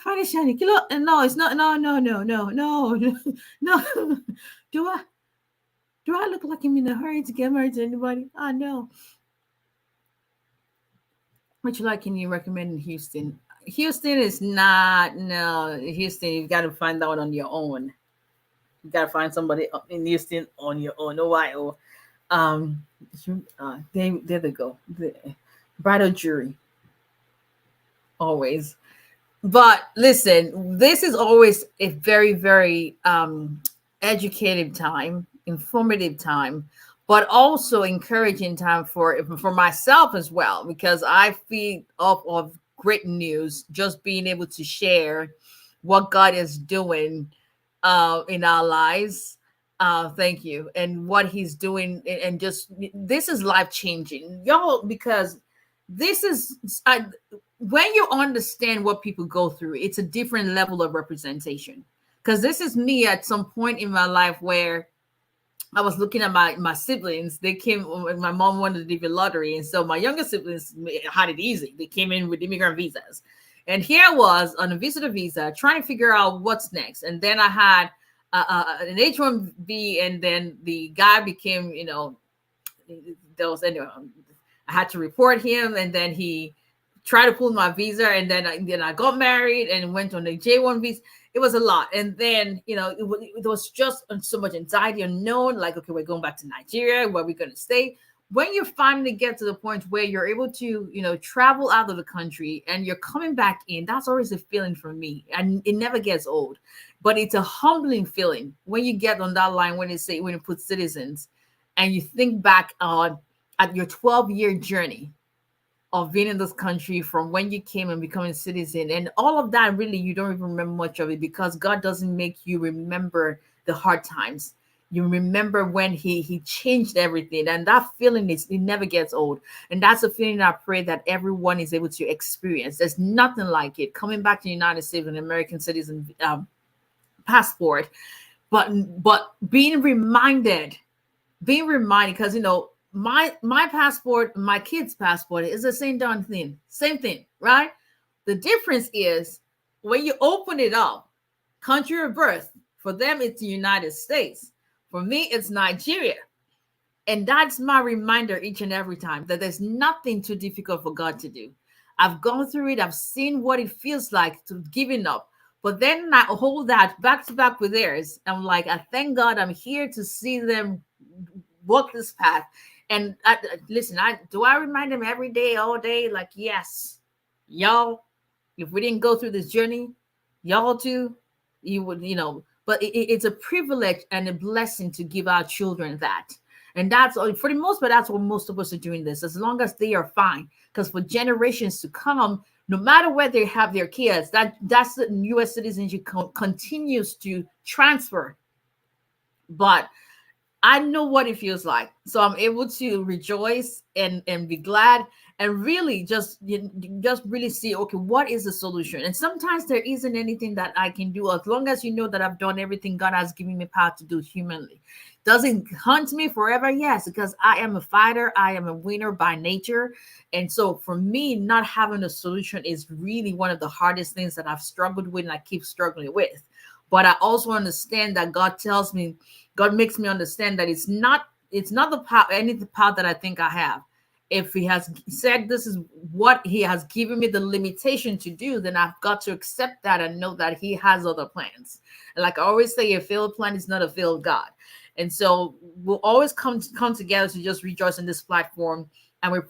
A: Friday shiny. Kilo. No, it's not. No. Do I look like I'm in a hurry to get married to anybody? No. What you like can you recommend in Houston? Houston is not, no. Houston, you've got to find that one on your own. You got to find somebody in Houston on your own. Ohio. There they go. The bridal jury. Always. But listen, this is always a very, very educative time, informative time, but also encouraging time for myself as well, because I feed off of great news, just being able to share what God is doing in our lives. Thank you. And what he's doing, and just this is life changing, y'all, because this is when you understand what people go through, it's a different level of representation. Because this is me at some point in my life where I was looking at my siblings. They came, my mom wanted to do the lottery. And so my younger siblings had it easy. They came in with immigrant visas. And here I was on a visitor visa trying to figure out what's next. And then I had an H-1B, and then the guy became, there was, anyway, I had to report him, and then he tried to pull my visa, and then I got married and went on the J1 visa. It was a lot. And then, it was just so much anxiety, unknown, like, okay, we're going back to Nigeria, where we're going to stay. When you finally get to the point where you're able to, travel out of the country and you're coming back in, that's always a feeling for me. And it never gets old, but it's a humbling feeling when you get on that line, when you put citizens, and you think back at your 12-year journey of being in this country, from when you came and becoming a citizen, and all of that. Really, you don't even remember much of it, because God doesn't make you remember the hard times. You remember when he changed everything, and that feeling it never gets old. And that's a feeling I pray that everyone is able to experience. There's nothing like it. Coming back to the United States with an American citizen passport, but being reminded, because my passport, my kid's passport is the same darn thing, right? The difference is when you open it up, country of birth, for them it's the United States. For me, it's Nigeria. And that's my reminder each and every time, that there's nothing too difficult for God to do. I've gone through it. I've seen what it feels like to giving up. But then I hold that back to back with theirs. I'm like, I thank God I'm here to see them walk this path. And listen, do I remind them every day, all day? Like, yes, y'all, if we didn't go through this journey, y'all too, you would, but it's a privilege and a blessing to give our children that. And that's for the most part, that's what most of us are doing this, as long as they are fine. Because for generations to come, no matter where they have their kids, that's the U.S. citizenship continues to transfer. But I know what it feels like. So I'm able to rejoice and be glad and really just really see, okay, what is the solution? And sometimes there isn't anything that I can do, as long as you know that I've done everything God has given me power to do humanly. Does it hunt me forever? Yes, because I am a fighter. I am a winner by nature. And so for me, not having a solution is really one of the hardest things that I've struggled with and I keep struggling with. But I also understand that God makes me understand that it's not the power, any the power that I think I have. If he has said this is what he has given me the limitation to do, then I've got to accept that and know that he has other plans. And like I always say, a failed plan is not a failed God. And so we'll always come together to just rejoice in this platform. And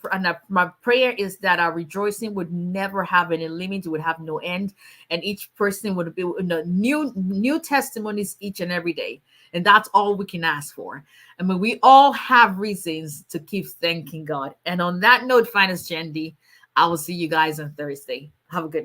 A: my prayer is that our rejoicing would never have any limit; it would have no end, and each person would be new testimonies each and every day. And that's all we can ask for. I mean, we all have reasons to keep thanking God. And on that note, Finest Jandy, I will see you guys on Thursday. Have a good